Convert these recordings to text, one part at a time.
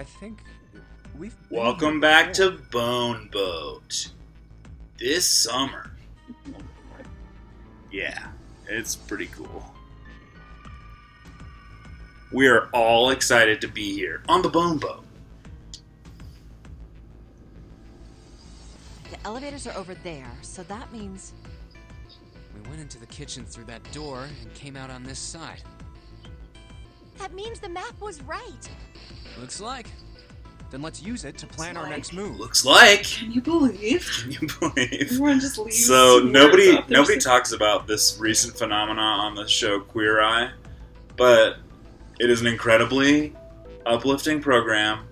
think we've... Welcome back to Bone Boat. This summer. Yeah, it's pretty cool. We are all excited to be here on the Bone Boat. The elevators are over there, so that means... We went into the kitchen through that door and came out on this side. That means the map was right. Looks like. Then let's use it to plan our next move. Looks like. Can you believe? Can you believe? Everyone just leaves. So nobody out there. talks about this recent phenomena on the show Queer Eye, but it is an incredibly uplifting program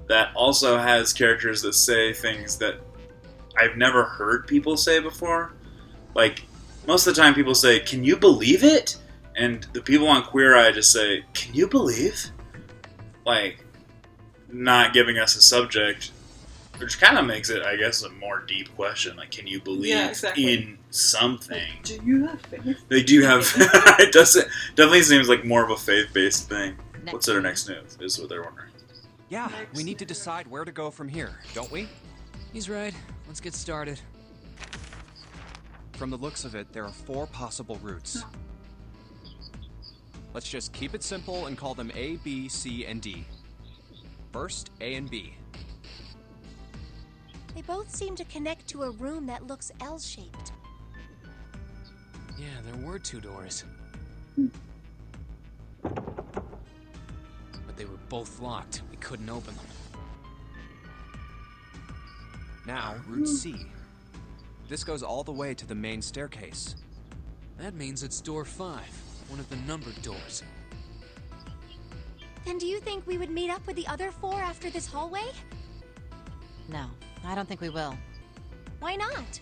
that also has characters that say things that I've never heard people say before. Like, most of the time people say, "Can you believe it?" And the people on Queer Eye just say, "Can you believe?" Like, not giving us a subject, which kind of makes it, I guess, a more deep question. Like, can you believe in something? Do you have faith? They do have. It definitely seems like more of a faith-based thing. What's their next move? Is what they're wondering. Yeah, we need to decide where to go from here, don't we? He's right. Let's get started. From the looks of it, there are 4 possible routes. Let's just keep it simple and call them A, B, C, and D. First, A and B. They both seem to connect to a room that looks L-shaped. Yeah, there were 2 doors. But they were both locked. We couldn't open them. Now, Route C. This goes all the way to the main staircase. That means it's door 5, one of the numbered doors. Then do you think we would meet up with the other 4 after this hallway? No, I don't think we will. Why not?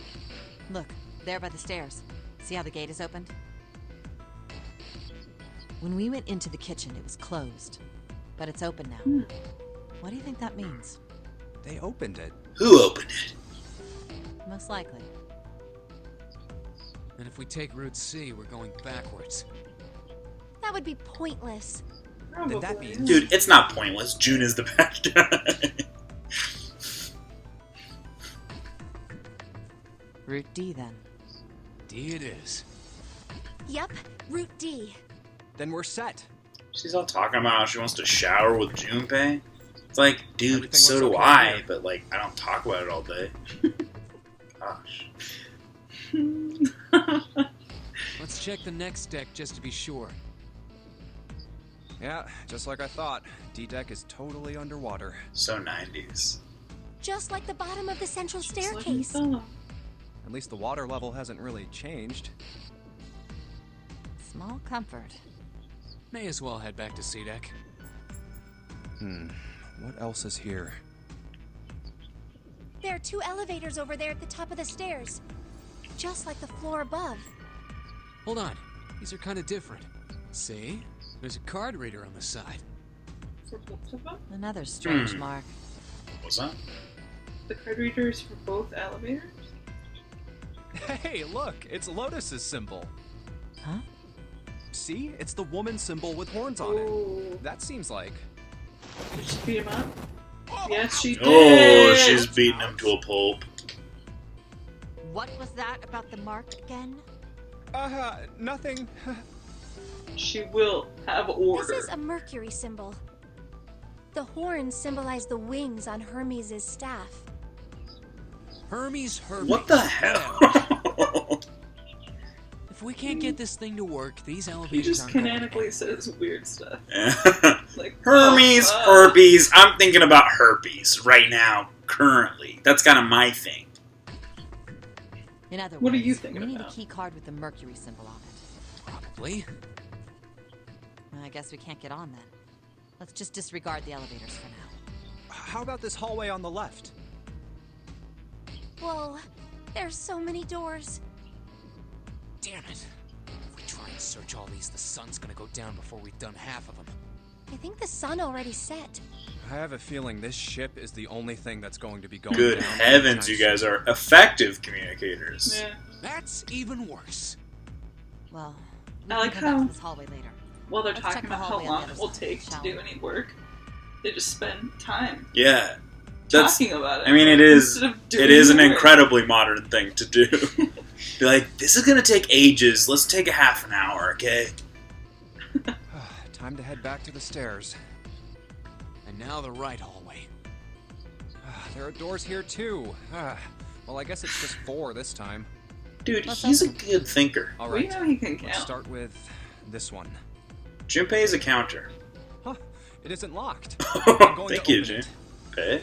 Look, there by the stairs. See how the gate is opened? When we went into the kitchen, it was closed. But it's open now. What do you think that means? They opened it. Who opened it? Most likely. And if we take Route C, we're going backwards. That would be pointless. Then that means... Dude, it's not pointless. June is the bad guy. Route D, then. D it is. Yep, Route D. Then we're set. She's all talking about how she wants to shower with Junpei. It's like, dude, Everything so looks do okay I, here. but like, I don't talk about it all day. Gosh. Let's check the next deck just to be sure. Yeah, just like I thought. D-deck is totally underwater. So 90s. Just like the bottom of the central Just like staircase. I thought. At least the water level hasn't really changed. Small comfort. May as well head back to C deck. What else is here? There are 2 elevators over there at the top of the stairs. Just like the floor above. Hold on. These are kind of different. See? There's a card reader on the side. For both of them? Another strange mark. What was that? The card readers for both elevators? Hey, look! It's Lotus's symbol. Huh? See? It's the woman symbol with horns on Oh. it. That seems like... Did she beat him up? Yes, she did! Oh, she's beating him to a pulp. What was that about the mark again? Nothing. She will have order. This is a Mercury symbol. The horns symbolize the wings on Hermes' staff. Hermes. What the hell? If we can't get this thing to work, these He elevators just aren't going canonically to says weird stuff. Like, Hermes, herpes. I'm thinking about herpes right now, currently. That's kind of my thing. In other What are words, you thinking we need about? a key card with the Mercury symbol on it. Probably. I guess we can't get on then. Let's just disregard the elevators for now. How about this hallway on the left? Whoa, there's so many doors. Damn it. If we try and search all these, the sun's gonna go down before we've done half of them. I think the sun already set. I have a feeling this ship is the only thing that's going to be going Good down heavens, you guys are effective communicators. Yeah. That's even worse. Well, we I can like come back how- to this hallway later. While they're Let's talking check the about how hallway on long the it other will side, take to shall do we? any work, They just spend time Yeah. talking about it. I mean, it is instead of doing an the work. incredibly modern thing to do. Be like, this is gonna take ages. Let's take a half an hour, okay? Time to head back to the stairs. And now the right hallway. There are doors here too. Well, I guess it's just 4 this time. Dude, he's a good thinker. All We right. know he can Let's count. start with this one. Junpei is a counter. Huh? It isn't locked. I'm going Thank to you, open Jun. it. Okay.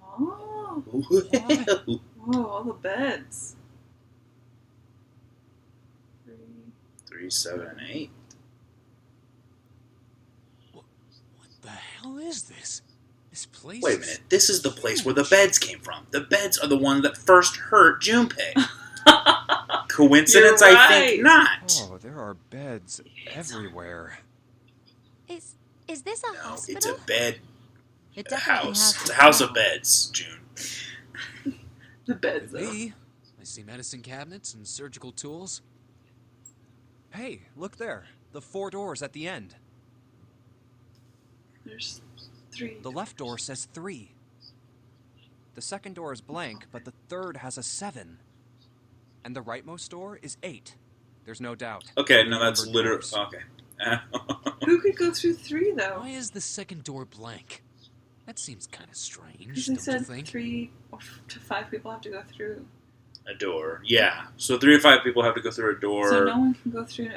Oh, Whoa. whoa! All the beds. 3, 7, and 8. What the hell is this? This place Wait a is minute. This is the place where the beds came from. The beds are the ones that first hurt Junpei. Coincidence? You're I think right. not. Oh, there are beds everywhere. Is this a No, hospital? it's a bed It definitely house. has It's a to house be. of beds, June. The beds, though. me. I see medicine cabinets and surgical tools. Hey, look there. The 4 doors at the end. There's 3. The left door says 3. The second door is blank, but the third has a 7. And the rightmost door is 8. There's no doubt. Okay, no, that's Numbered literally... doors. Okay. Who could go through 3 though? Why is the second door blank? That seems kind of strange, Because they don't you said think? 3 to 5 people have to go through. A door. Yeah. So 3 or 5 people have to go through a door. So no one can go through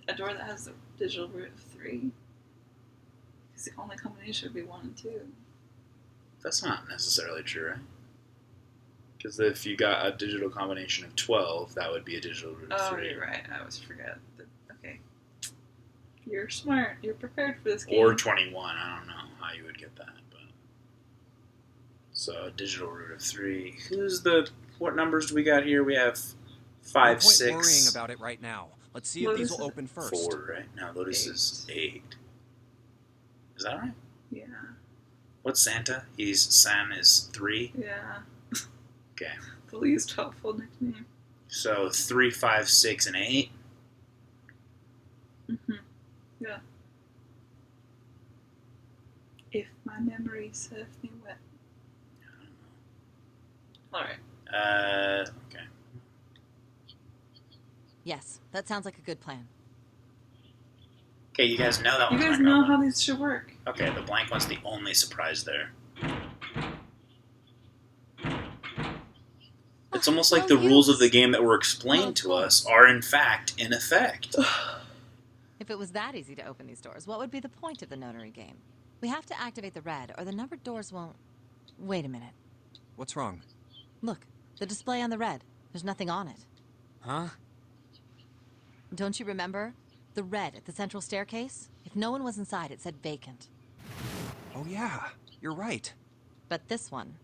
a door that has the digital root of 3. Because the only combination would be 1 and 2. That's not necessarily true, right? Because if you got a digital combination of 12, that would be a digital root of Oh, 3. you're right. I always forget. Okay. You're smart. You're prepared for this game. Or 21. I don't know how you would get that. But so a digital root of 3. What numbers do we got here? We have 5, No point 6. worrying about it right now. Let's see if Lotus these is will open first. 4, right? No, Lotus is 8. Is that right? Yeah. What's Santa? San is 3. Yeah. Okay. The least helpful nickname. So 3, 5, 6, and 8. Mm-hmm. Yeah. If my memory serves me well. Alright. Okay. Yes, that sounds like a good plan. Okay, you guys know that You one. guys know how these should work. Okay, the blank one's the only surprise there. It's almost like the well rules of the used. game that were explained to us are in fact in effect. If it was that easy to open these doors, what would be the point of the notary game? We have to activate the red, or the numbered doors won't... Wait a minute. What's wrong? Look, the display on the red. There's nothing on it. Huh? Don't you remember? The red at the central staircase? If no one was inside, it said vacant. Oh yeah, you're right. But this one,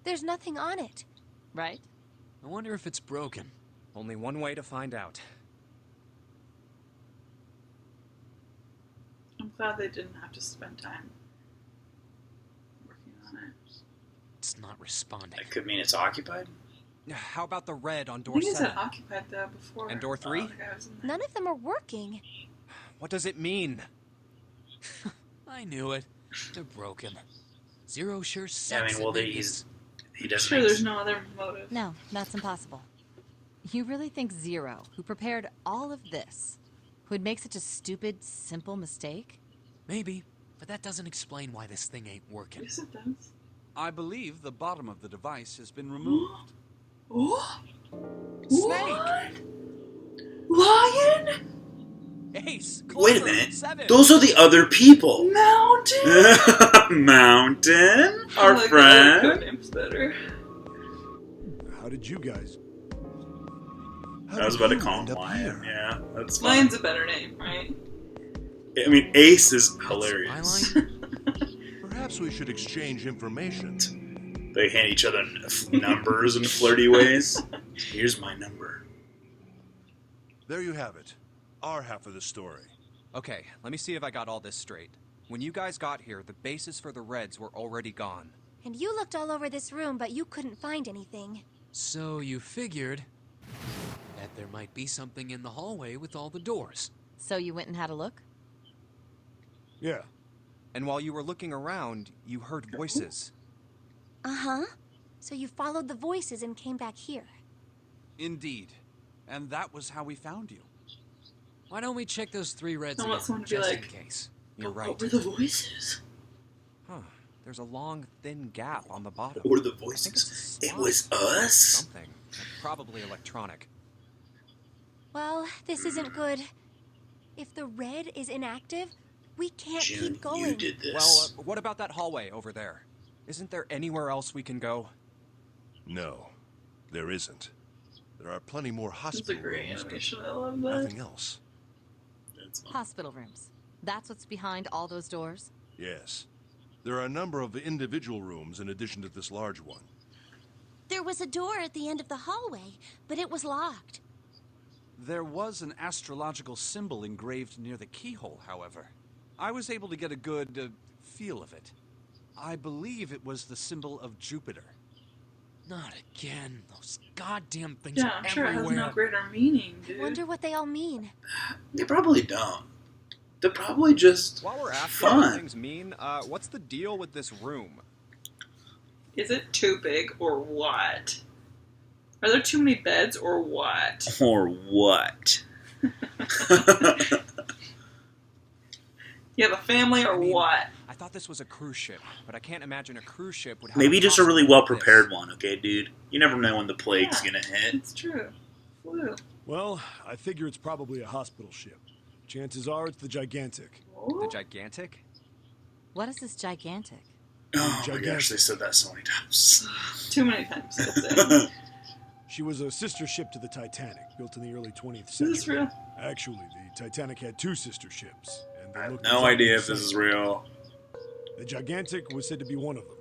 There's nothing on it. right? I wonder if it's broken. Only one way to find out. I'm glad they didn't have to spend time working on it. It's not responding. That could mean it's occupied. How about the red on I door think it 7? said occupied though before. And door 3? The guy was in there. None of them are working. What does it mean? I knew it. They're broken. Zero sure Yeah, sucks I mean, at well, maintenance. he doesn't. Sure, there's no other motive. No, that's impossible. You really think Zero, who prepared all of this, would make such a stupid, simple mistake? Maybe, but that doesn't explain why this thing ain't working. Yes, it does. I believe the bottom of the device has been removed. Oh, Snake! Lion, Ace! Wait a Clover, minute. 7! Those are the other people. mountain. Mountain, I our like the other friend. code names better. How did you guys? I was about to call him Lion. Yeah, that's fine. Lion's a better name, right? I mean, Ace is My hilarious. line? Perhaps we should exchange information. They hand each other numbers in flirty ways. Here's my number. There you have it. Our half of the story. Okay, let me see if I got all this straight. When you guys got here, the bases for the reds were already gone. And you looked all over this room, but you couldn't find anything. So you figured that thought there might be something in the hallway with all the doors. So you went and had a look? Yeah. And while you were looking around, you heard voices. Uh-huh. So you followed the voices and came back here. Indeed. And that was how we found you. Why don't we check those 3 reds I again, want someone to be just like, in case? You're What right. were the voices? Huh. There's a long, thin gap on the bottom. Or the I think it's voices. a It slot. was us? Something. Probably electronic. Well, this isn't good. If the red is inactive, we can't June, keep going. you did this. Well, what about that hallway over there? Isn't there anywhere else we can go? No, there isn't. There are plenty more It's a hospital great rooms, but animation. I love that. nothing else. That's fine. Hospital rooms. That's what's behind all those doors? Yes. There are a number of individual rooms in addition to this large one. There was a door at the end of the hallway, but it was locked. There was an astrological symbol engraved near the keyhole, however. I was able to get a good feel of it. I believe it was the symbol of Jupiter. Not again. Those goddamn things Yeah, are I'm sure it has everywhere. no greater meaning, I dude. wonder what they all mean. They probably don't. They're probably just While we're asking fun. what things mean, what's the deal with this room? Is it too big or what? Are there too many beds or what? Or what? You have a family or I mean, what? I thought this was a cruise ship, but I can't imagine a cruise ship would have Maybe a just a really hospital well like this. prepared one, okay, dude? You never know when the plague's Yeah. gonna hit. It's true. Flu. Well, I figure it's probably a hospital ship. Chances are it's the Gigantic. The Oh, gigantic? What is this gigantic? Oh my Gigantic. gosh, they said that so many times. too many times. I'd say. She was a sister ship to the Titanic, built in the early 20th Is century. this real? Actually, the Titanic had 2 sister ships, and they I have looked no exactly idea the if this same. is real. The Gigantic was said to be one of them.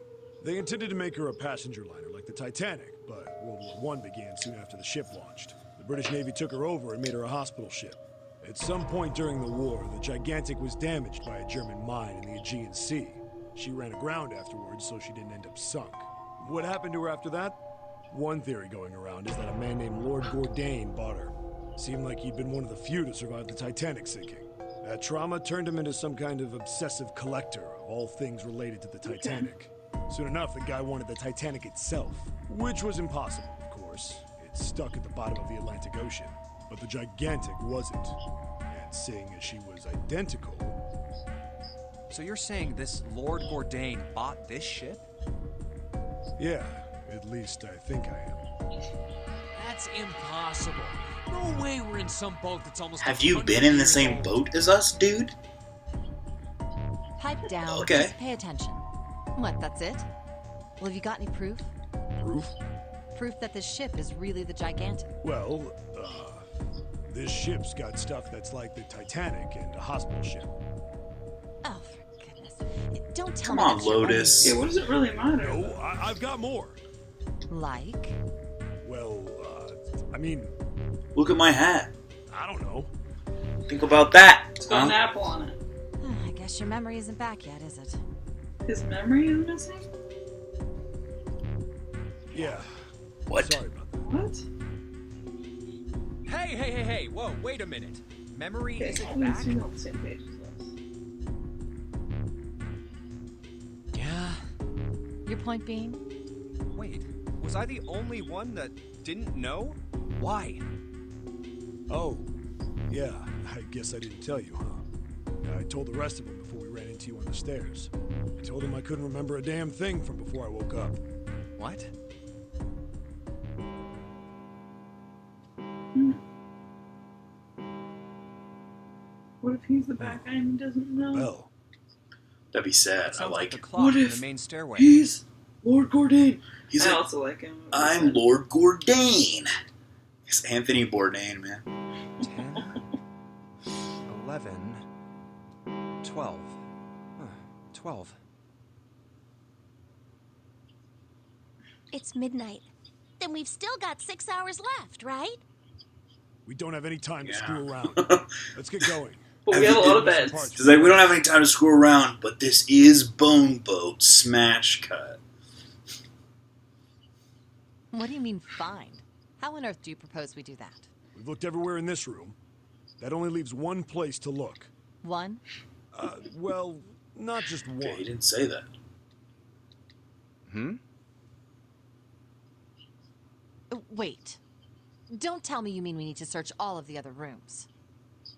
They intended to make her a passenger liner like the Titanic, but World War I began soon after the ship launched. The British Navy took her over and made her a hospital ship. At some point during the war, the Gigantic was damaged by a German mine in the Aegean Sea. She ran aground afterwards, so she didn't end up sunk. What happened to her after that? One theory going around is that a man named Lord Gourdain bought her. Seemed like he'd been one of the few to survive the Titanic sinking. That trauma turned him into some kind of obsessive collector of all things related to the Titanic. Soon enough, the guy wanted the Titanic itself, which was impossible, of course. It's stuck at the bottom of the Atlantic Ocean. But the Gigantic wasn't. And seeing as she was identical, So you're saying this Lord Gourdain bought this ship? yeah, at least I think I am. That's impossible. No way we're in some boat that's almost Have you 100 been in the years same old. boat as us, dude? Pipe down. Okay. Just pay attention. What, that's it? Well, have you got any proof? Proof? Proof that this ship is really the gigantic. Well, this ship's got stuff that's like the Titanic and a hospital ship. Oh, for goodness. Don't tell Come me on, that's your only Lotus. Yeah, what does it really matter? No, I've got more. Like? Well, I mean, Look at my hat. I don't know. Think about that. It's got an Huh? apple on it. I guess your memory isn't back yet, is it? His memory is missing? Yeah, What? sorry about that. What? Hey, whoa, wait a minute. Memory Okay, isn't always back? do on the same page as us. Yeah. Your point being? Wait, was I the only one that didn't know? Why? Oh, yeah, I guess I didn't tell you, huh? I told the rest of them before we ran into you on the stairs. I told them I couldn't remember a damn thing from before I woke up. What? What if he's the bad guy and he doesn't know? Well, That'd be sad. That I sounds like the it. clock What in if the main stairway. He's Lord Gourdain. He's I like, also like him. I'm Lord Gourdain. It's Anthony Bourdain, man. 10, 11, 12. Huh, 12. It's midnight. Then we've still got 6 hours left, right? we don't have any time to Yeah. screw around. Let's get going. But we have a lot of Everything beds. It's like, we don't have any time to screw around, but this is Bone Boat Smash Cut. What do you mean, find? How on earth do you propose we do that? We've looked everywhere in this room. That only leaves one place to look. One? Well, not just one. Okay, he didn't say that. Wait. Don't tell me you mean we need to search all of the other rooms.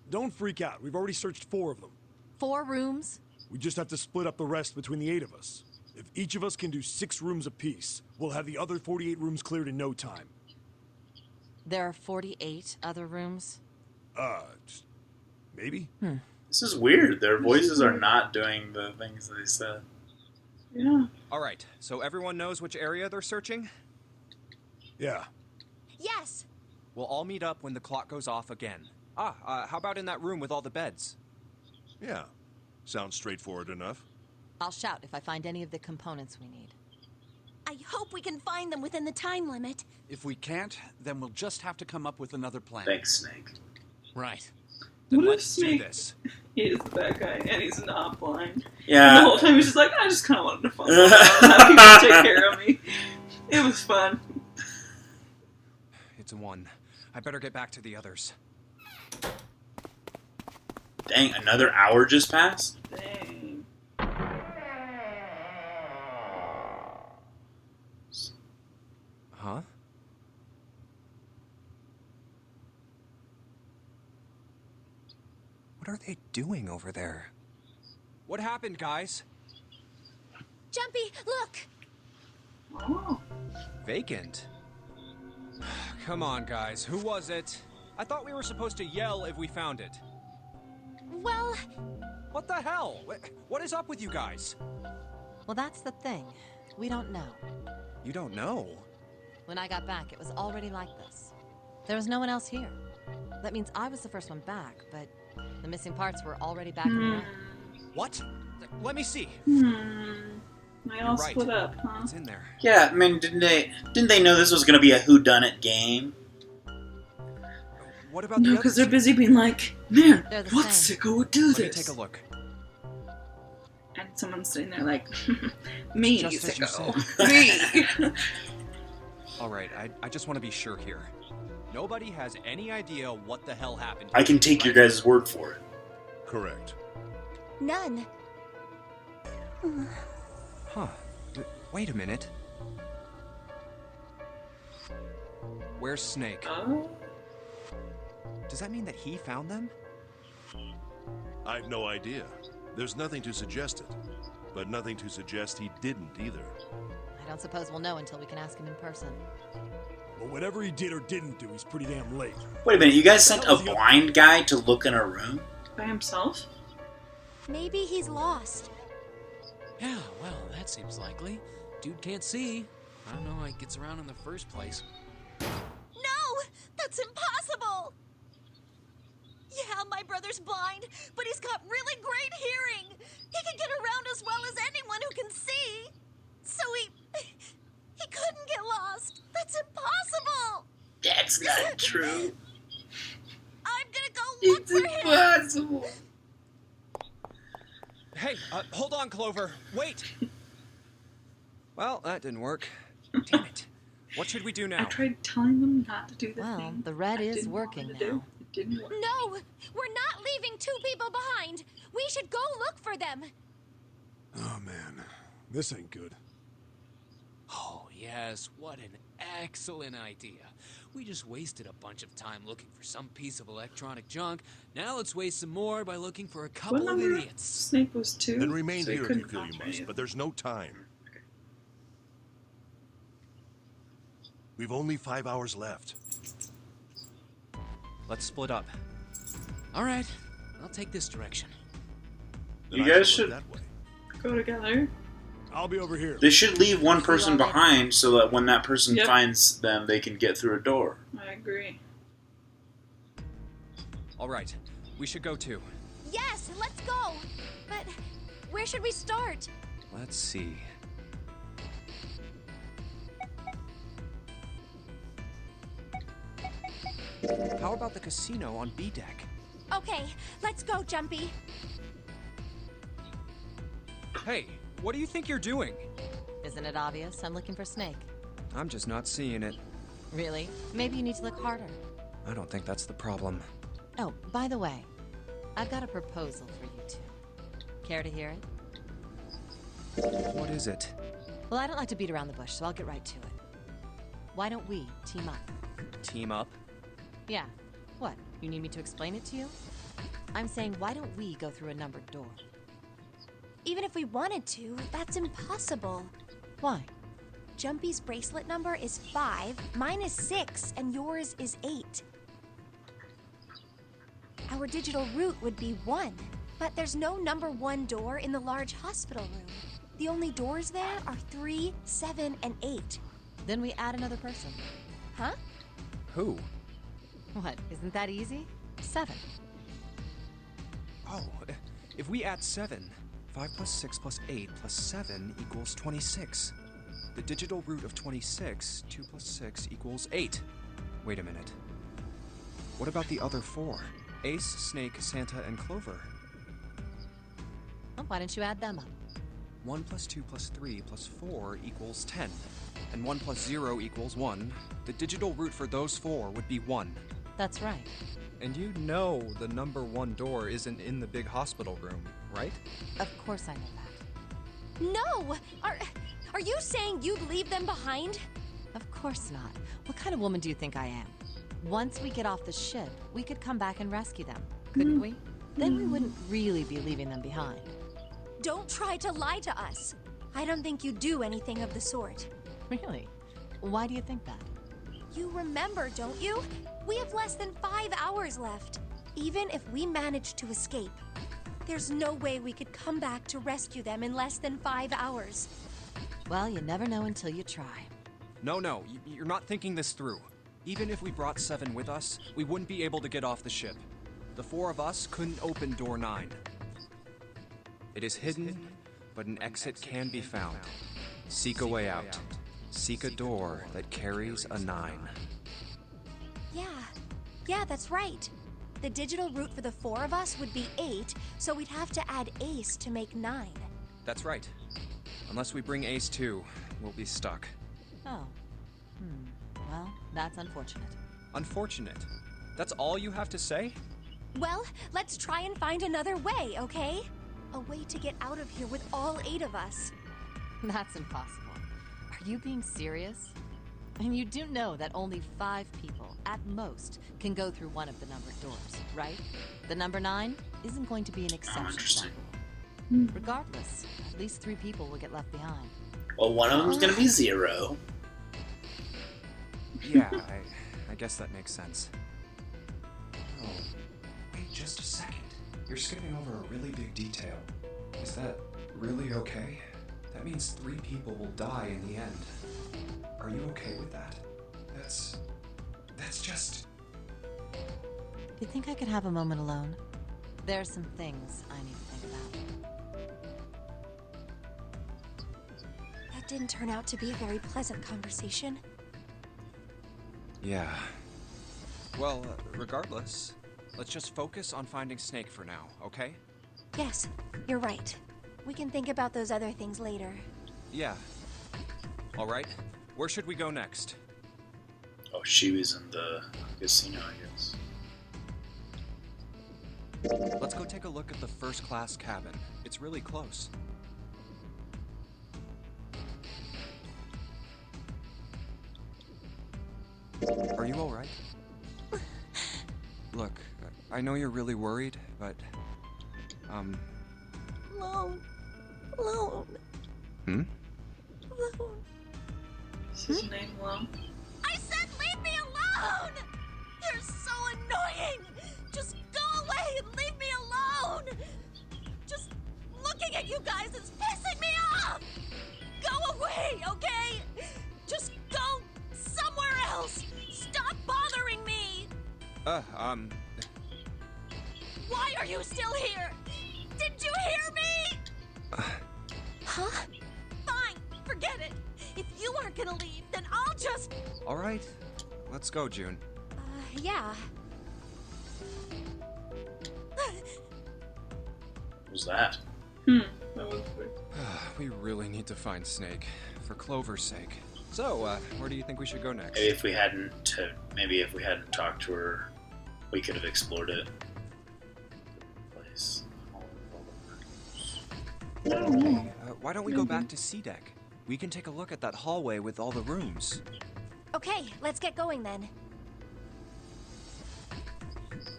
Don't freak out. We've already searched 4 of them. 4 rooms? We just have to split up the rest between the 8 of us. If each of us can do 6 rooms apiece, we'll have the other 48 rooms cleared in no time. There are 48 other rooms? Maybe? This is weird. Their voices are not doing the things they said. Yeah. Alright, so everyone knows which area they're searching? Yeah. Yes. We'll all meet up when the clock goes off again. How about in that room with all the beds? Yeah. Sounds straightforward enough. I'll shout if I find any of the components we need. I hope we can find them within the time limit. If we can't, then we'll just have to come up with another plan. Thanks, Snake. Right. Then What if let's do Snake this. is the bad guy and he's not blind? Yeah. And the whole time he's just like, I just kind of wanted to find out how people take care of me. It was fun. It's a 1. I better get back to the others. Dang, another hour just passed? Dang. Huh? What are they doing over there? What happened, guys? Jumpy, look! Oh. Vacant? Come on, guys. Who was it? I thought we were supposed to yell if we found it. Well, What the hell? What is up with you guys? Well, that's the thing. We don't know. You don't know? When I got back, it was already like this. There was no one else here. That means I was the first one back, but the missing parts were already back in the room. What? Let me see. They all Right. split up, huh? It's in there. Yeah, I mean, didn't they know this was going to be a whodunit game? What about No, the because others? they're busy being like, man, They're the what same. sicko would do Let me this? take a look. And someone's sitting there like, me, Just as you sicko. Me. All right, I just want to be sure here. Nobody has any idea what the hell happened. I can take your guys' word for it. Correct. none. Huh. Wait a minute. Where's Snake? Oh. Does that mean that he found them? I've no idea. There's nothing to suggest it. But nothing to suggest he didn't either. I don't suppose we'll know until we can ask him in person. But whatever he did or didn't do, he's pretty damn late. Wait a minute, you guys sent a blind guy to look in a room? By himself? Maybe he's lost. Yeah, well, that seems likely. Dude can't see. I don't know how he gets around in the first place. No! That's impossible! Yeah, my brother's blind, but he's got really great hearing. He can get around as well as anyone who can see. So he couldn't get lost. That's impossible. That's not true. I'm gonna go look It's for him. impossible. Hey, hold on, Clover. Wait. Well, that didn't work. Damn it. What should we do now? I tried telling them not to do the Well, thing. the red I is didn't want working them to do. now. It didn't work. No, we're not leaving 2 people behind. We should go look for them. Oh, man. This ain't good. Oh, yes, what an excellent idea. We just wasted a bunch of time looking for some piece of electronic junk. Now let's waste some more by looking for a couple What of number? idiots. Snake was 2. Then remain so he here if couldn't you feel you concentrate. must, but there's no time. We've only 5 hours left. Let's split up. All right, I'll take this direction. Then You I guys shall should- look that way. Go together. I'll be over here. They should leave one person all right. behind so that when that person Yep. finds them, they can get through a door. I agree. All right, we should go too. Yes, let's go. But where should we start? Let's see. How about the casino on B deck? Okay, let's go, Jumpy. Hey, what do you think you're doing? Isn't it obvious? I'm looking for Snake. I'm just not seeing it. Really? Maybe you need to look harder. I don't think that's the problem. Oh, by the way, I've got a proposal for you two. Care to hear it? What is it? Well, I don't like to beat around the bush, so I'll get right to it. Why don't we team up? Team up? Yeah. What? You need me to explain it to you? I'm saying, why don't we go through a numbered door? Even if we wanted to, that's impossible. Why? Jumpy's bracelet number is 5, mine is 6, and yours is 8. Our digital route would be 1, but there's no number 1 door in the large hospital room. The only doors there are 3, 7, and 8. Then we add another person. Huh? Who? What, isn't that easy? 7. Oh, if we add 7, 5 plus 6 plus 8 plus 7 equals 26. The digital root of 26, 2 plus 6 equals 8. Wait a minute. What about the other 4? Ace, Snake, Santa, and Clover. Well, why don't you add them up? 1 plus 2 plus 3 plus 4 equals 10. And 1 plus 0 equals 1. The digital root for those 4 would be 1. That's right. And you know the number 1 door isn't in the big hospital room, right? Of course I know that. No! Are you saying you'd leave them behind? Of course not. What kind of woman do you think I am? Once we get off the ship, we could come back and rescue them, couldn't we? Then we wouldn't really be leaving them behind. Don't try to lie to us. I don't think you do anything of the sort. Really? Why do you think that? You remember, don't you? We have less than 5 hours left. Even if we manage to escape, there's no way we could come back to rescue them in less than 5 hours. Well, you never know until you try. No, you're not thinking this through. Even if we brought 7 with us, we wouldn't be able to get off the ship. The 4 of us couldn't open door 9. It is hidden, but an exit can be found. Seek a way out. Seek a door that carries a 9. Yeah, that's right. The digital route for the 4 of us would be 8, so we'd have to add Ace to make 9. That's right. Unless we bring Ace too, we'll be stuck. Oh. Well, that's unfortunate. Unfortunate? That's all you have to say? Well, let's try and find another way, okay? A way to get out of here with all 8 of us. That's impossible. Are you being serious? And you do know that only 5 people, at most, can go through one of the numbered doors, right? The number 9 isn't going to be an exception. Interesting. Regardless, at least 3 people will get left behind. Well, one of them's gonna be 0. Yeah, I guess that makes sense. Oh, wait just a second. You're skipping over a really big detail. Is that really okay? That means 3 people will die in the end. Are you okay with that? That's just... Do you think I could have a moment alone? There are some things I need to think about. That didn't turn out to be a very pleasant conversation. Yeah. Well, regardless, let's just focus on finding Snake for now, okay? Yes, you're right. We can think about those other things later. Yeah. All right. Where should we go next? Oh, she was in the casino, I guess. Let's go take a look at the first-class cabin. It's really close. Are you all right? Look, I know you're really worried, but, Alone. Hmm? Alone. Is his name Lone? I said leave me alone! You're so annoying! Just go away and leave me alone! Just looking at you guys is pissing me off! Go away, okay? Just go somewhere else! Stop bothering me! Why are you still here? Did you hear me? Huh? Fine, forget it. If you aren't gonna leave, then I'll just... All right. Let's go, June. Yeah. What was that? That was weird. We really need to find Snake, for Clover's sake. So, where do you think we should go next? Maybe if we hadn't talked to her, we could have explored it. Place. Okay, why don't we go back to C-Deck? We can take a look at that hallway with all the rooms. Okay, let's get going then.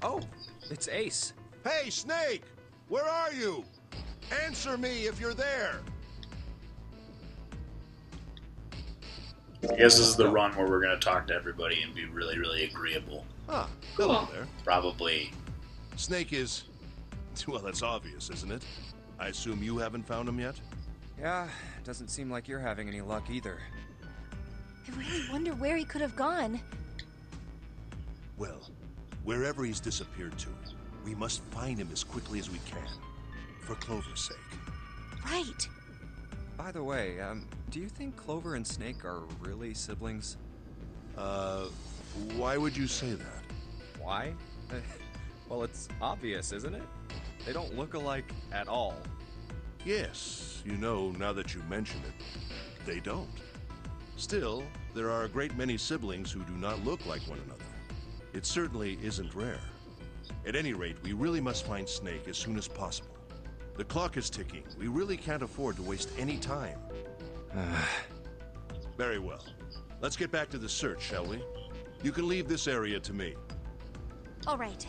Oh, it's Ace. Hey, Snake! Where are you? Answer me if you're there! I guess this is the run where we're going to talk to everybody and be really, really agreeable. Ah, hello there. Probably. Snake is... Well, that's obvious, isn't it? I assume you haven't found him yet? Yeah, doesn't seem like you're having any luck either. I really wonder where he could have gone. Well, wherever he's disappeared to, we must find him as quickly as we can. For Clover's sake. Right. By the way, do you think Clover and Snake are really siblings? Why would you say that? Why? Well, it's obvious, isn't it? They don't look alike at all. Yes, you know, now that you mention it, they don't. Still, there are a great many siblings who do not look like one another. It certainly isn't rare. At any rate, we really must find Snake as soon as possible. The clock is ticking. We really can't afford to waste any time. Very well. Let's get back to the search, shall we? You can leave this area to me. All right.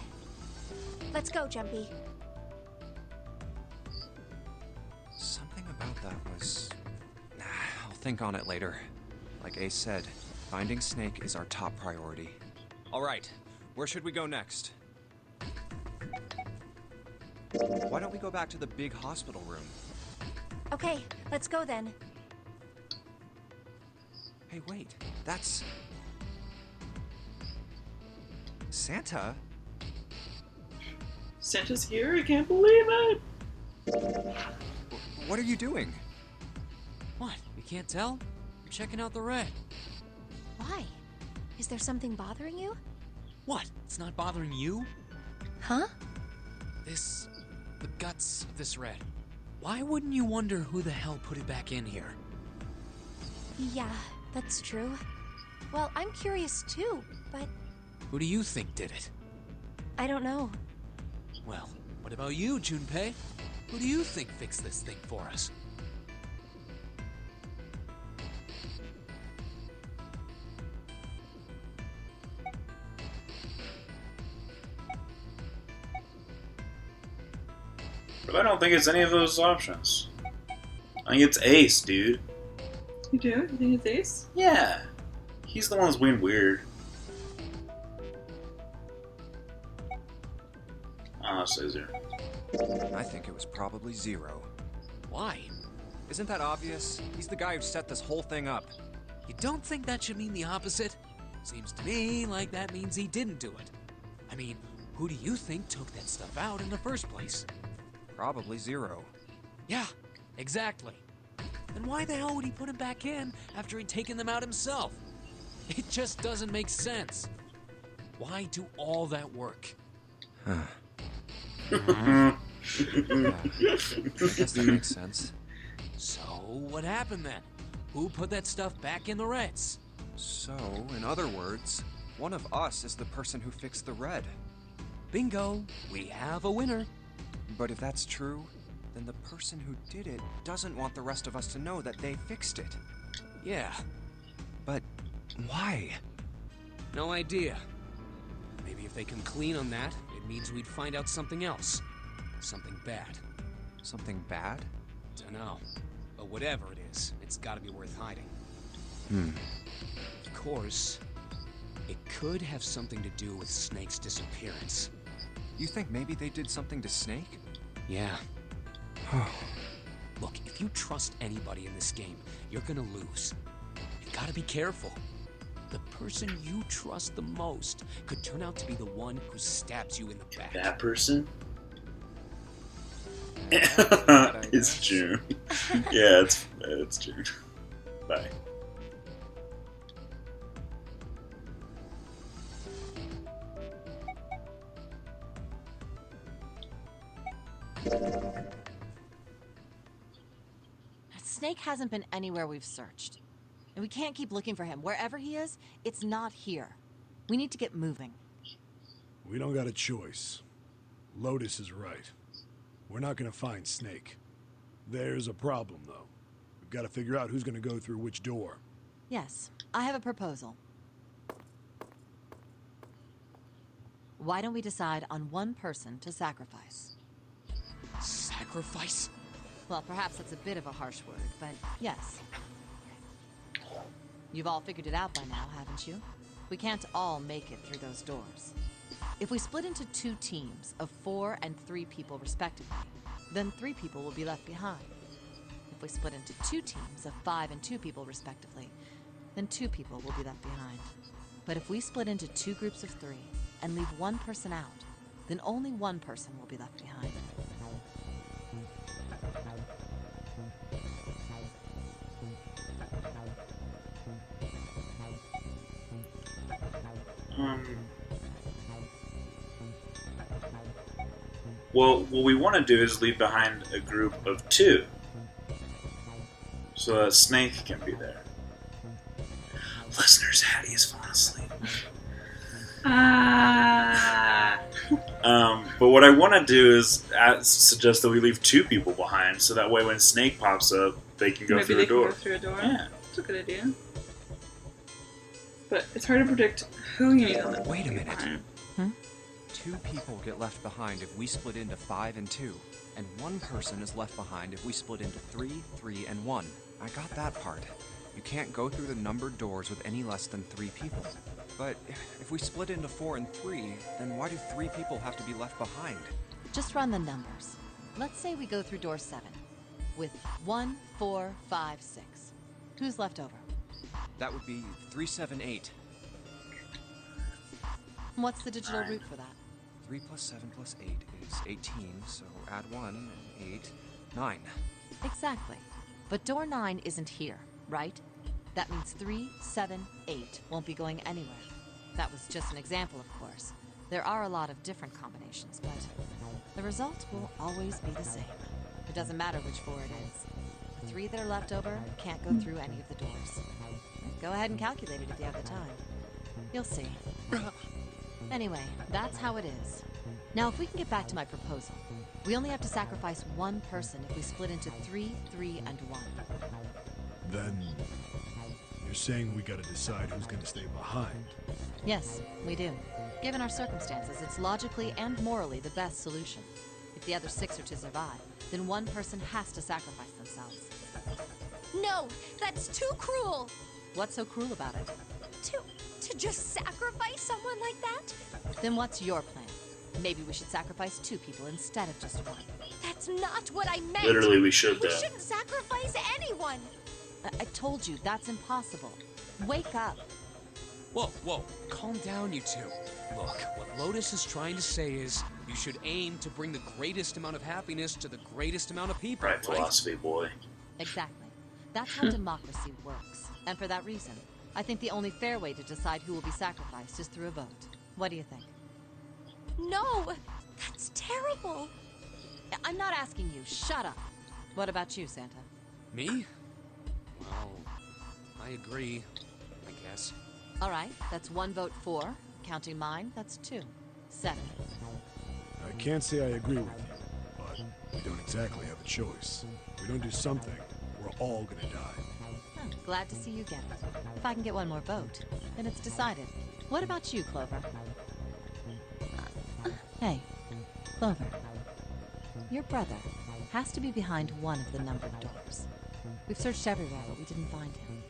Let's go, Jumpy. Something about that was... I'll think on it later. Like Ace said, finding Snake is our top priority. All right, where should we go next? Why don't we go back to the big hospital room? Okay, let's go then. Hey, wait, that's... Santa? Santa's here? I can't believe it! What are you doing? What? You can't tell? I'm checking out the red. Why? Is there something bothering you? What? It's not bothering you? Huh? The guts of this red. Why wouldn't you wonder who the hell put it back in here? Yeah, that's true. Well, I'm curious too, but... Who do you think did it? I don't know. Well, what about you, Junpei? Who do you think fixed this thing for us? But I don't think it's any of those options. I think it's Ace, dude. You do? You think it's Ace? Yeah. He's the one that's being weird. Scissor. I think it was probably Zero. Why? Isn't that obvious? He's the guy who set this whole thing up. You don't think that should mean the opposite? Seems to me like that means he didn't do it. I mean, who do you think took that stuff out in the first place? Probably Zero. Yeah, exactly. Then why the hell would he put him back in after he'd taken them out himself? It just doesn't make sense. Why do all that work? Yeah, I guess that makes sense. So, what happened then? Who put that stuff back in the Reds? So, in other words, one of us is the person who fixed the red. Bingo! We have a winner. But if that's true, then the person who did it doesn't want the rest of us to know that they fixed it. Yeah. But why? No idea. Maybe if they come clean on that, it means we'd find out something else. Something bad. Something bad? Dunno. But whatever it is, it's gotta be worth hiding. Of course, it could have something to do with Snake's disappearance. You think maybe they did something to Snake? Yeah. Look, if you trust anybody in this game, you're gonna lose. You gotta be careful. The person you trust the most could turn out to be the one who stabs you in the back. That person? Bad, It's June. Yeah, it's June. Bye. Snake hasn't been anywhere we've searched. And we can't keep looking for him. Wherever he is, it's not here. We need to get moving. We don't got a choice. Lotus is right. We're not gonna find Snake. There's a problem, though. We've got to figure out who's gonna go through which door. Yes, I have a proposal. Why don't we decide on one person to sacrifice? Sacrifice? Well, perhaps that's a bit of a harsh word, but yes. You've all figured it out by now, haven't you? We can't all make it through those doors. If we split into 2 teams of 4 and 3 people respectively, then 3 people will be left behind. If we split into 2 teams of 5 and 2 people respectively, then 2 people will be left behind. But if we split into 2 groups of 3 and leave 1 person out, then only 1 person will be left behind. Well, what we want to do is leave behind a group of 2. So that Snake can be there. Listeners, Hattie has fallen asleep. But what I want to do is suggest that we leave 2 people behind, so that way when Snake pops up, they can go through a door. Maybe they can go through a door? Yeah. That's a good idea. But it's hard to predict who you need on the Wait a minute. behind. 2 people get left behind if we split into 5 and 2, and 1 person is left behind if we split into 3, 3, and 1. I got that part. You can't go through the numbered doors with any less than 3 people. But if we split into 4 and 3, then why do 3 people have to be left behind? Just run the numbers. Let's say we go through door 7 with 1, 4, 5, 6. Who's left over? That would be 3, 7, 8. What's the digital root for that? 3 plus 7 plus 8 is 18, so add 1 and 8, 9. Exactly. But door 9 isn't here, right? That means 3, 7, 8 won't be going anywhere. That was just an example, of course. There are a lot of different combinations, but the result will always be the same. It doesn't matter which 4 it is. The 3 that are left over can't go through any of the doors. Go ahead and calculate it if you have the time. You'll see. Anyway, that's how it is. Now, if we can get back to my proposal, we only have to sacrifice 1 person if we split into 3, 3, and 1. Then you're saying we gotta decide who's gonna stay behind. Yes, we do. Given our circumstances, it's logically and morally the best solution. If the other 6 are to survive, then 1 person has to sacrifice themselves. No, that's too cruel. What's so cruel about it? To just sacrifice someone like that? Then what's your plan? Maybe we should sacrifice 2 people instead of just 1. That's not what I meant. Literally, we should, We though. shouldn't sacrifice anyone. I told you, that's impossible. Wake up. Whoa, whoa, calm down, you 2. Look, what Lotus is trying to say is you should aim to bring the greatest amount of happiness to the greatest amount of people, Right philosophy, boy. Exactly. That's how democracy works. And for that reason, I think the only fair way to decide who will be sacrificed is through a vote. What do you think? No, that's terrible. I'm not asking you. Shut up. What about you, Santa? Me? Well, I agree, I guess. All right, that's 1 vote for. Counting mine, that's 2. 7. I can't say I agree with you, but we don't exactly have a choice. If we don't do something, we're all gonna die. Oh, glad to see you get it. If I can get 1 more vote, then it's decided. What about you, Clover? Hey, Clover. Your brother has to be behind one of the numbered doors. We've searched everywhere, but we didn't find him.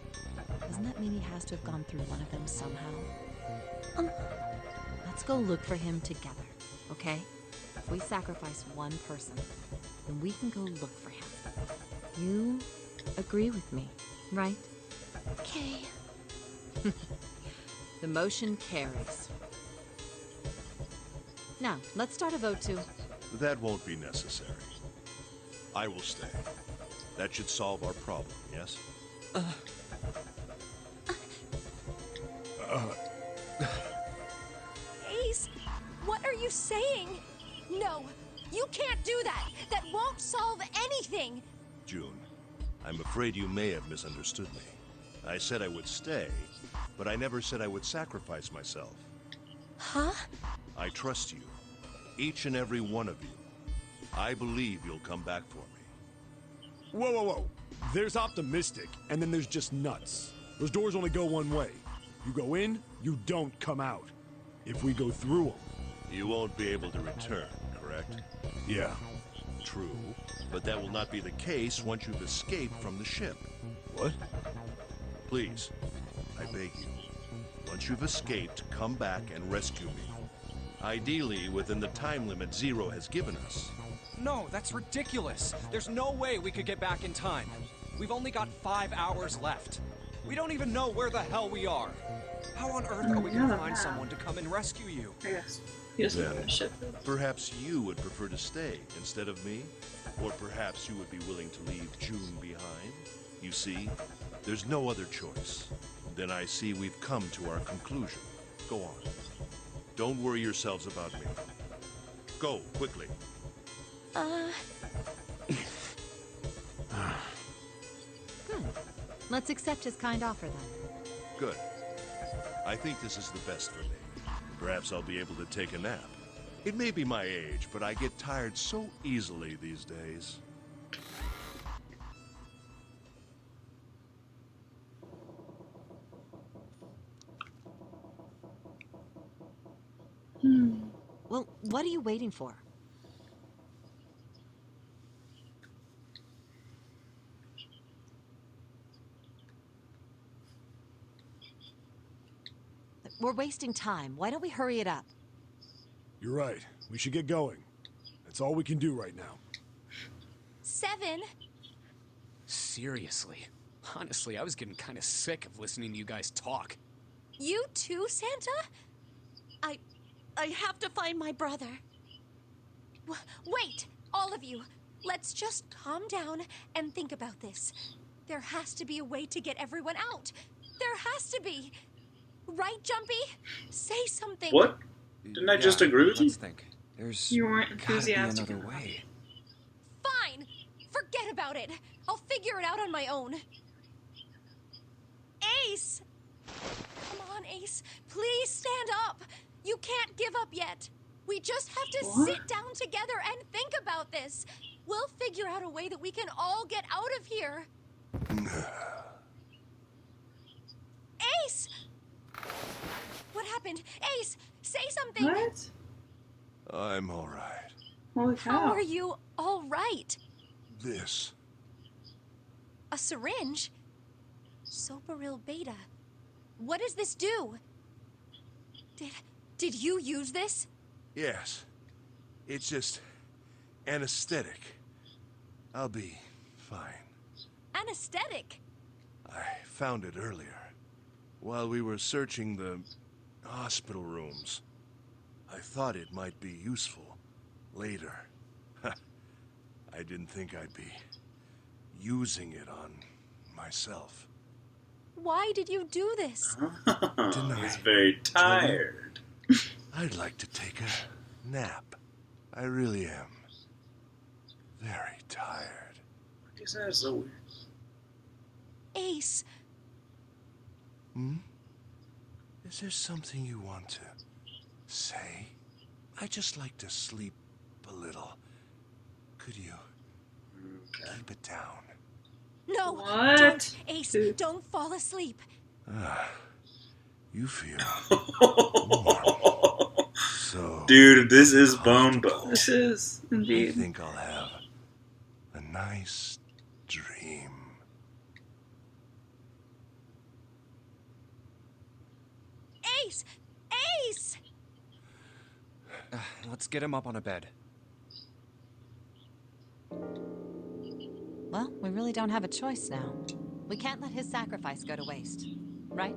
Doesn't that mean he has to have gone through one of them somehow? Let's go look for him together, okay? If we sacrifice one person, then we can go look for him. You agree with me, right? Okay. The motion carries. Now, let's start a vote to... That won't be necessary. I will stay. That should solve our problem, yes? Ace, what are you saying? No, you can't do that. That won't solve anything. June, I'm afraid you may have misunderstood me. I said I would stay, but I never said I would sacrifice myself. Huh? I trust you. Each and every one of you. I believe you'll come back for me. Whoa, whoa, whoa. There's optimistic, and then there's just nuts. Those doors only go one way. You go in, you don't come out. If we go through them. You won't be able to return, correct? Yeah. True, but that will not be the case once you've escaped from the ship. What? Please, I beg you. Once you've escaped, come back and rescue me. Ideally, within the time limit Zero has given us. No, that's ridiculous. There's no way we could get back in time. We've only got 5 hours left. We don't even know where the hell we are. How on earth are we going to find someone to come and rescue you? I guess. You just Then, a ship. perhaps you would prefer to stay instead of me? Or perhaps you would be willing to leave June behind? You see, there's no other choice. Then I see we've come to our conclusion. Go on. Don't worry yourselves about me. Go, quickly. Let's accept his kind offer then. Good. I think this is the best for me. Perhaps I'll be able to take a nap. It may be my age, but I get tired so easily these days. Well, what are you waiting for? We're wasting time. Why don't we hurry it up? You're right. We should get going. That's all we can do right now. 7. Seriously. Honestly, I was getting kind of sick of listening to you guys talk. You too, Santa? I have to find my brother. Wait, all of you. Let's just calm down and think about this. There has to be a way to get everyone out. There has to be. Right, Jumpy? Say something. What? Didn't I just agree with you? Let's think. There's You weren't gotta be enthusiastic another enough. way. Fine. Forget about it. I'll figure it out on my own. Ace! Come on, Ace. Please stand up. You can't give up yet. We just have to What? sit down together and think about this. We'll figure out a way that we can all get out of here. Ace! What happened? Ace, say something. What? I'm all right. Holy How cow. are you all right? This. A syringe? Soparil beta. What does this do? Did you use this? Yes. It's just anesthetic. I'll be fine. Anesthetic? I found it earlier. While we were searching the hospital rooms. I thought it might be useful later. I didn't think I'd be using it on myself. Why did you do this? He's very tired. I'd like to take a nap. I really am. Very tired. I guess that is so weird. Ace, Is there something you want to say? I just like to sleep a little. Could you keep it down? no. What? Don't, Ace, Dude. don't fall asleep. You feel warm. So Dude, this is Bone Boat. This is I indeed. think I'll have a nice dream. Ace! Ace! Let's get him up on a bed. Well, we really don't have a choice now. We can't let his sacrifice go to waste, right?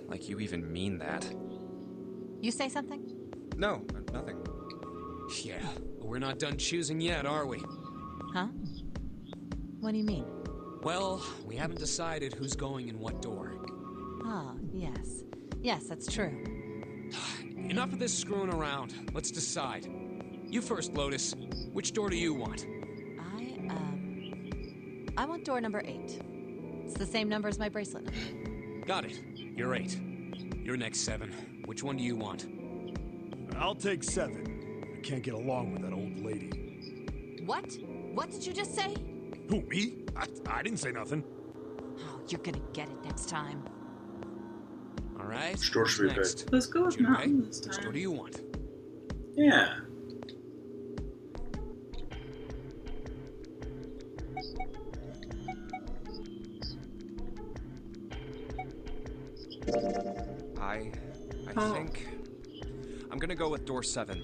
Like you even mean that. You say something? No, nothing. Yeah, but we're not done choosing yet, are we? Huh? What do you mean? Well, we haven't decided who's going in what door. Ah, yes. Yes, that's true. Enough of this screwing around. Let's decide. You first, Lotus. Which door do you want? I want door number 8. It's the same number as my bracelet number. Got it. You're 8. You're next, 7. Which one do you want? I'll take 7. I can't get along with that old lady. What? What did you just say? Who, me? I didn't say nothing. Oh, you're gonna get it next time. All right. Store who's should be next? Let's go with Junpei? Mountain this Which door time. do you want? Yeah. I Oh. think I'm gonna go with door 7.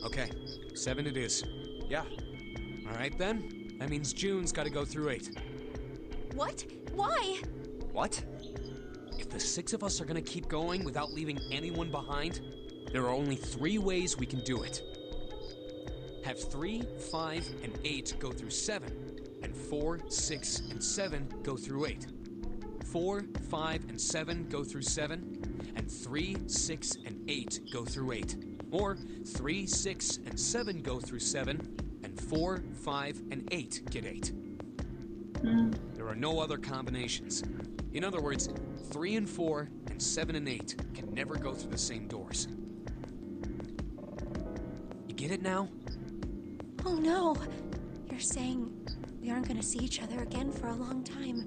Okay, 7 it is. Yeah. All right then. That means June's got to go through 8. What? Why? What? If the 6 of us are gonna keep going without leaving anyone behind, there are only 3 ways we can do it. Have 3, 5, and 8 go through 7, and 4, 6, and 7 go through 8. 4, 5, and 7 go through 7, and 3, 6, and 8 go through 8. Or 3, 6, and 7 go through 7, and 4, 5, and 8 get 8. There are no other combinations. In other words, 3 and 4 and 7 and 8 can never go through the same doors. You get it now? Oh no. You're saying we aren't gonna see each other again for a long time.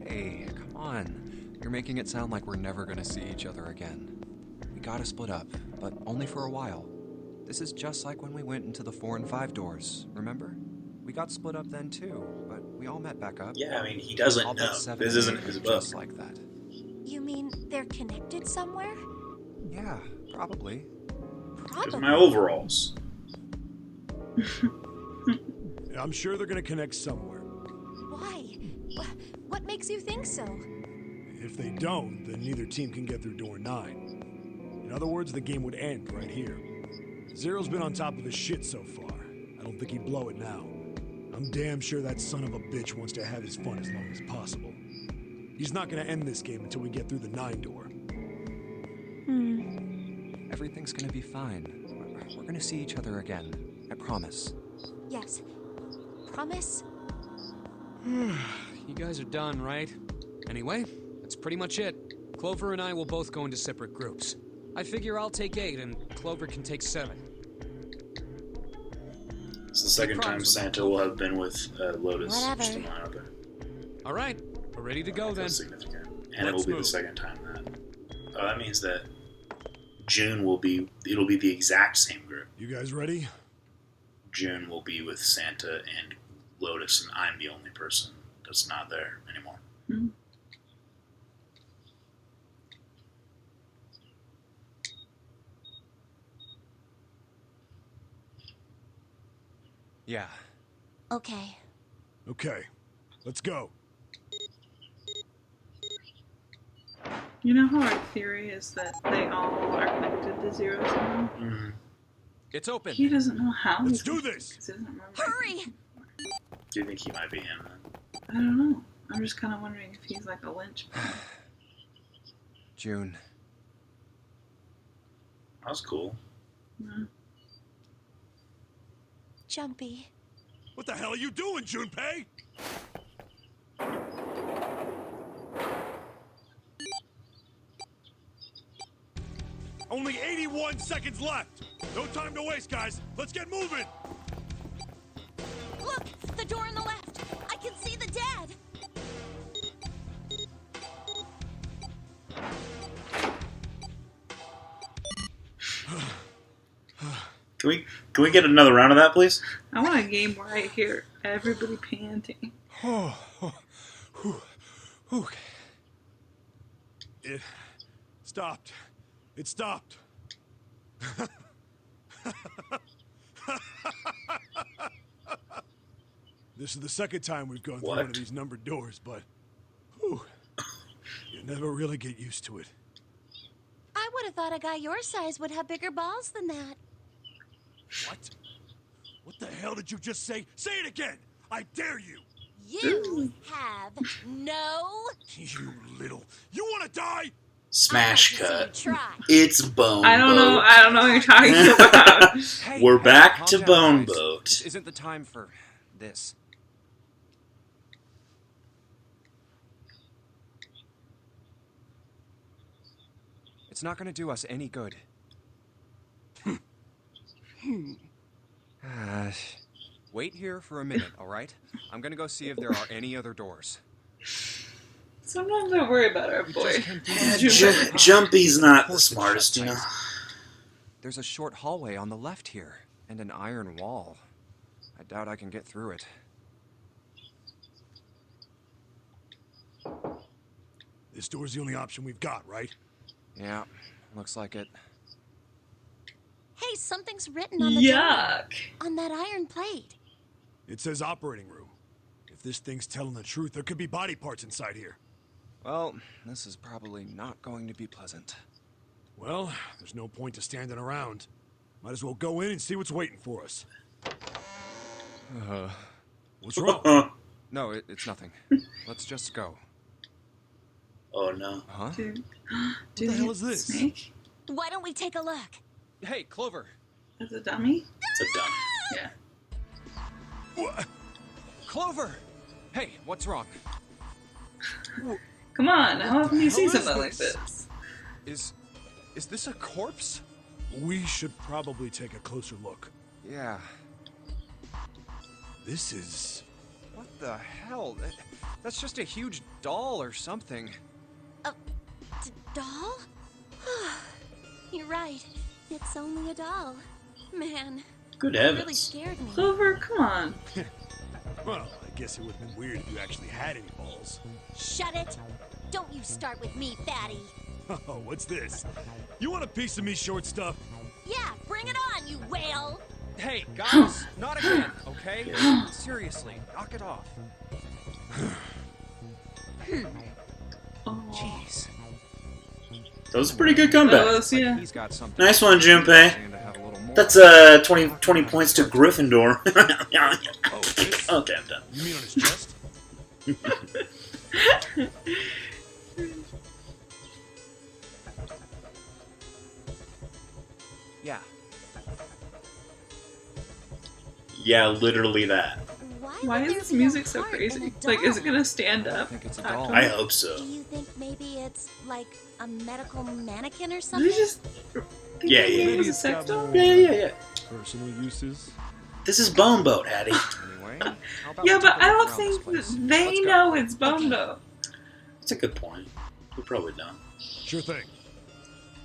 Hey, come on. You're making it sound like we're never gonna see each other again. We gotta split up, but only for a while. This is just like when we went into the 4 and 5 doors, remember? We got split up then too, but we all met back up. Yeah, I mean, he doesn't I'll know. bet 7 This and isn't 8 his are book. just like that. You mean they're connected somewhere? Yeah, probably. Here's Probably. my overalls. I'm sure they're gonna connect somewhere. Why? What makes you think so? If they don't, then neither team can get through door 9. In other words, the game would end right here. Zero's been on top of his shit so far. I don't think he'd blow it now. I'm damn sure that son of a bitch wants to have his fun as long as possible. He's not gonna end this game until we get through the 9 door. Everything's gonna be fine. We're gonna see each other again. I promise. Yes. Promise? You guys are done, right? Anyway, that's pretty much it. Clover and I will both go into separate groups. I figure I'll take 8 and Clover can take 7. It's the second time Santa will have been with Lotus. Whatever. Just a line out there. All right, we're ready to go then. That's significant. And it Let's will be the move. second time that. Oh, that means that June will be. It'll be the exact same group. You guys ready? June will be with Santa and Lotus, and I'm the only person that's not there anymore. Yeah. Okay. Okay. Let's go. You know how our theory is that they all are connected to Zero somehow? Mm-hmm. It's open. He doesn't know how. Let's he's do connected, this. 'cause he doesn't remember Hurry! anything. Do you think he might be him then? I don't know. I'm just kind of wondering if he's like a lynch. June. That was cool. No. Jumpy. What the hell are you doing, Junpei? Only 81 seconds left. No time to waste, guys. Let's get moving. Look! The door on the left! I can see the dad! Can we get another round of that, please? I want a game where I hear everybody panting. It stopped. It stopped. This is the second time we've gone through one of What? these numbered doors, but whew, you never really get used to it. I would have thought a guy your size would have bigger balls than that. What? What the hell did you just say? Say it again! I dare you! You have no... You little... You wanna die? Smash I'd like cut. to see you try. It's Bone I don't know. Boat. I don't know what you're talking about. Hey, We're hey, back calm to down, Bone guys. Boat. This isn't the time for this. It's not gonna do us any good. Wait here for a minute, all right? I'm gonna go see if there are any other doors. Sometimes I worry about our boy. Jumpy's not the smartest, you know. There's a short hallway on the left here, and an iron wall. I doubt I can get through it. This door's the only option we've got, right? Yeah, looks like it. Hey, something's written on the Yuck. door. On that iron plate. It says operating room. If this thing's telling the truth, there could be body parts inside here. Well, this is probably not going to be pleasant. Well, there's no point to standing around. Might as well go in and see what's waiting for us. What's wrong? No, it's nothing. Let's just go. Oh no. Huh? Dude. What the hell is this? Snake? Why don't we take a look? Hey, Clover. That's a dummy? It's a dummy. Yeah. What? Clover! Hey, what's wrong? Come on, how often do you see hell is something like this? this? Is this a corpse? We should probably take a closer look. Yeah. This is... What the hell? That's just a huge doll or something. Doll? You're right. It's only a doll. Man, Good it really heavens. scared me. Clover, come on. Well, I guess it would have been weird if you actually had any balls. Shut it! Don't you start with me, fatty. Oh, what's this? You want a piece of me, short stuff? Yeah, bring it on, you whale! Hey, guys, not again, okay? Seriously, knock it off. Oh. Jeez. That was a pretty good comeback. Lavos, yeah. He's got something. Nice one, Junpei. Stand to have a little more. That's 20 points to Gryffindor. Oh, this? Okay, I'm done. You mean on his chest? Yeah. Yeah, literally that. Why would is there this be a music so heart in crazy? a Like, is it doll? gonna stand up? I think it's a after? doll. I hope so. Do you think maybe it's like a medical mannequin or Did something? they just... Yeah, think yeah, it was yeah. a sex doll? Yeah. Personal uses? This is Bone Boat, Hattie. Anyway, how about Yeah, we but take a I look don't around think this that place? they Let's go. know it's Bondo. That's a good point. We probably don't. Sure thing.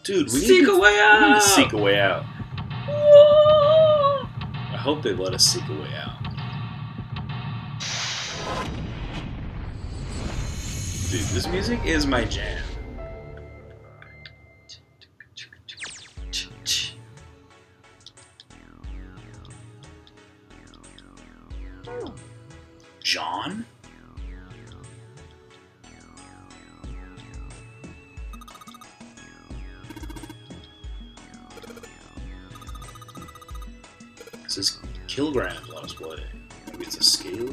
Dude, we Seek need to, a way we need out! to seek a way out. Whoa! I hope they let us seek a way out. Dude, this music is my jam. John? It says kilograms on display. Maybe it's a scale?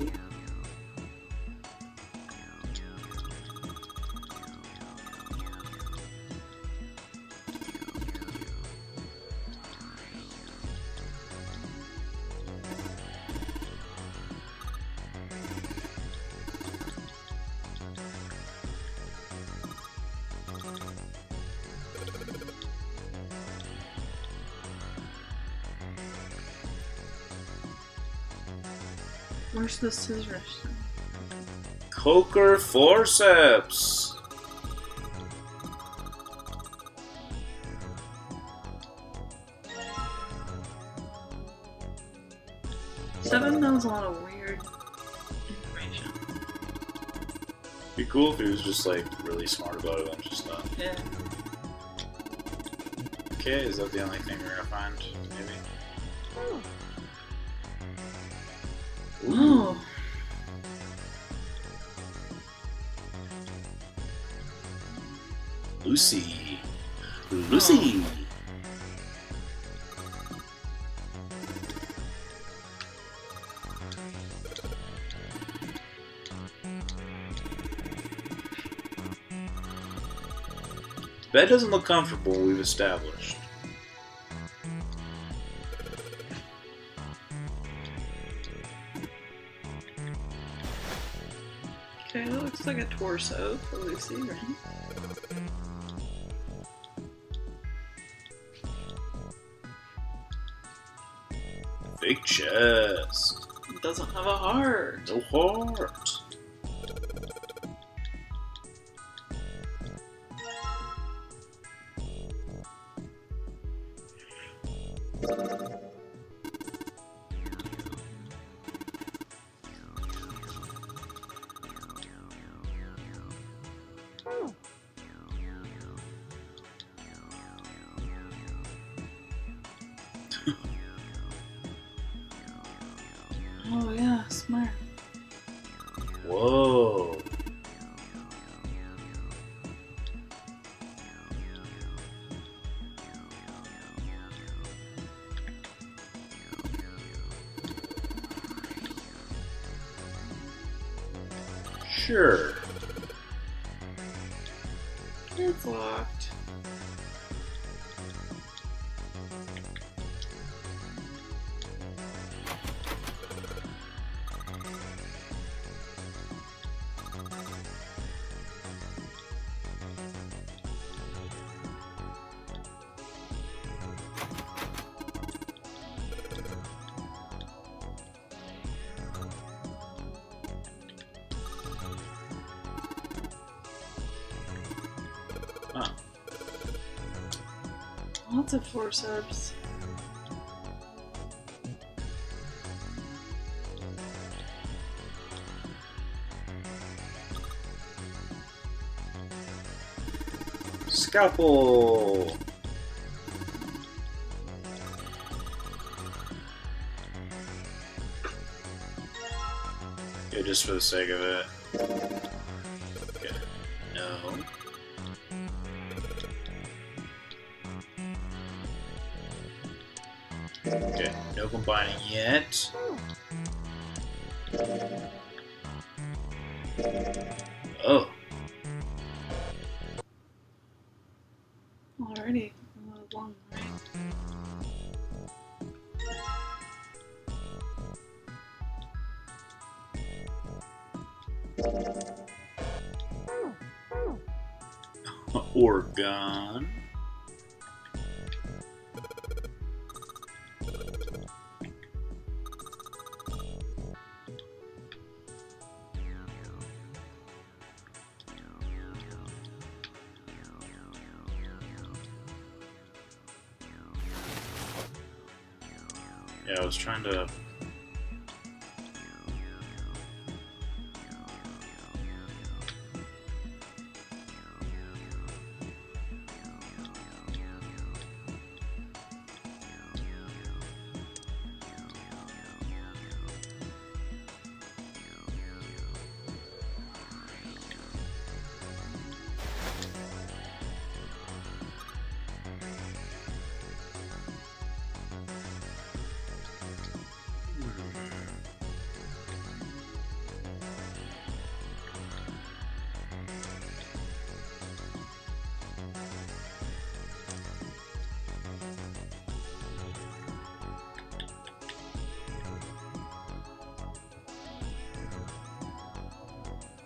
Where's the scissors? Coker forceps. Seven knows a lot of weird information. Be cool if he was just like really smart about a bunch of stuff. Yeah. Okay, is that the only thing we're gonna find? Maybe. Oh. Lucy. Lucy. Bed doesn't look comfortable, we've established. Okay, that looks like a torso for Lucy, right? chest. It doesn't have a heart. No heart. Oh yeah, smart. Whoa. Sure. It's locked. Oh. Lots of forceps. Scalpel. Yeah, just for the sake of it. Okay. No. Okay, no combining yet. Oh. Already. Long, right? Orgon. Yeah, I was trying to...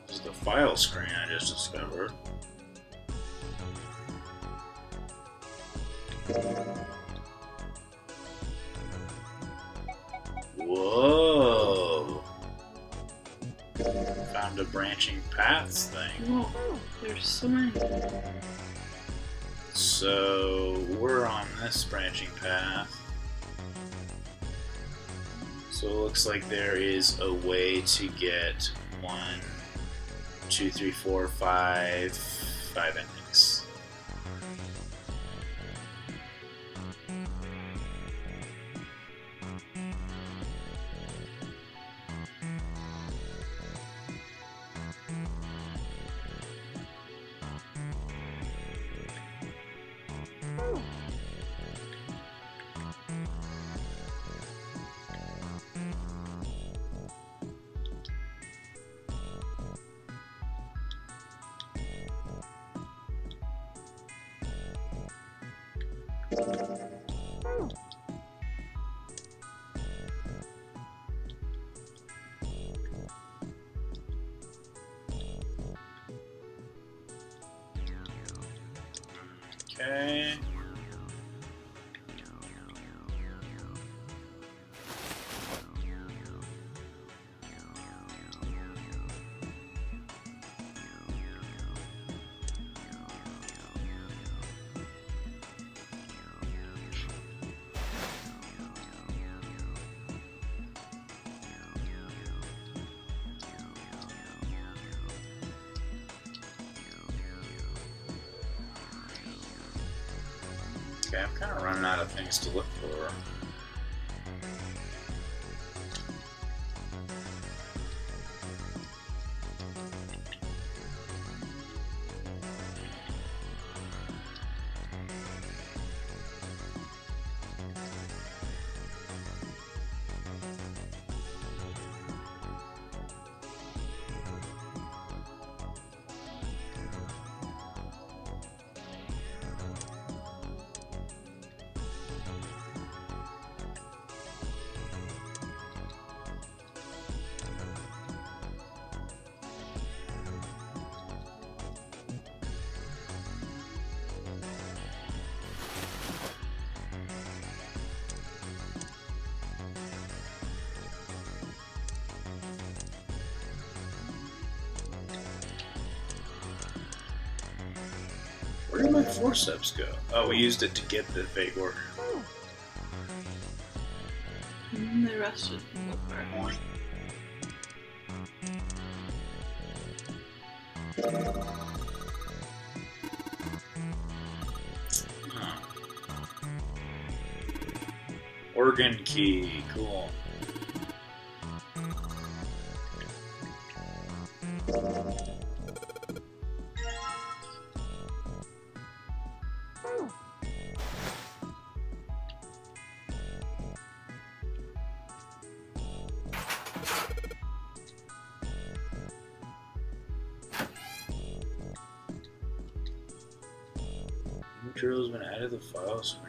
This is the file screen I just discovered. Whoa! Found a branching paths thing. Whoa, there's so many. So we're on this branching path. So it looks like there is a way to get 1, 2, 3, 4, 5 endings. Okay. Okay, I'm kind of running out of things to look for. Where did my forceps go? Oh, we used it to get the fake order. And the rest should look right. Huh. Organ key, cool. Material has been added to the file screen.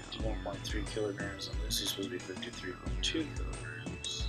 It's 1.3 kilograms, and Lucy's supposed to be 53.2 kilograms.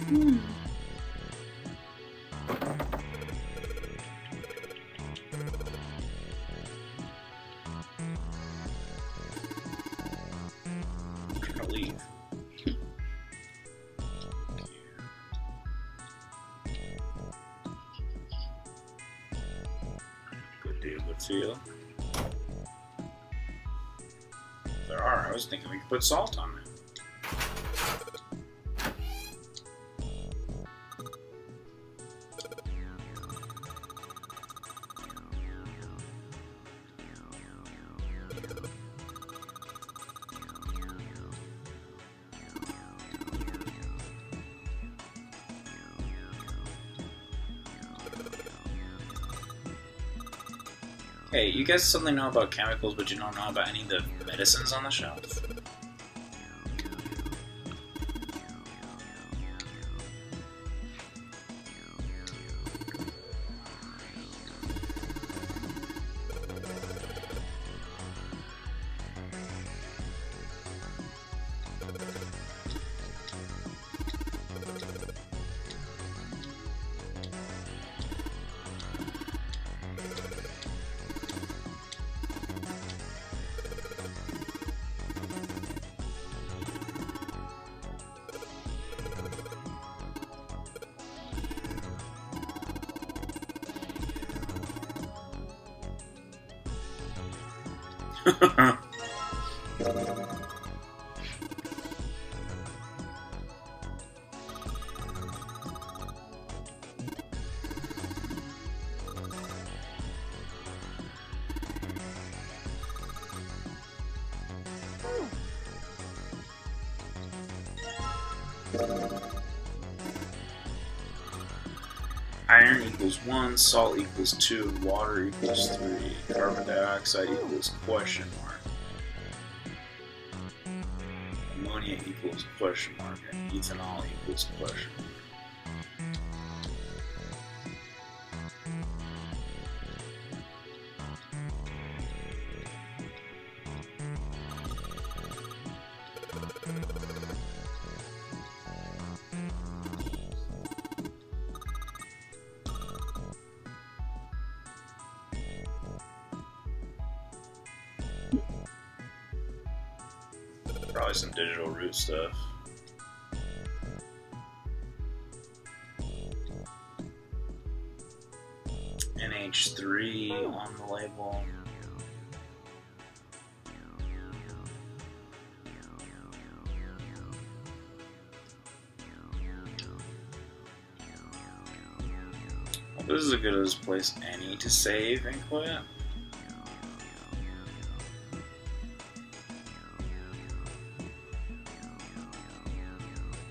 I'm trying to leave. Good deal, good feel. There are. I was thinking we could put salt on it. Hey, you guys suddenly know about chemicals, but you don't know about any of the medicines on the shelf? Iron equals 1, salt equals 2, water equals 3, carbon dioxide equals question mark. Ammonia equals question mark, and ethanol equals question mark. Probably some digital root stuff. NH3 on the label. Well, this is as good as place any to save and quit.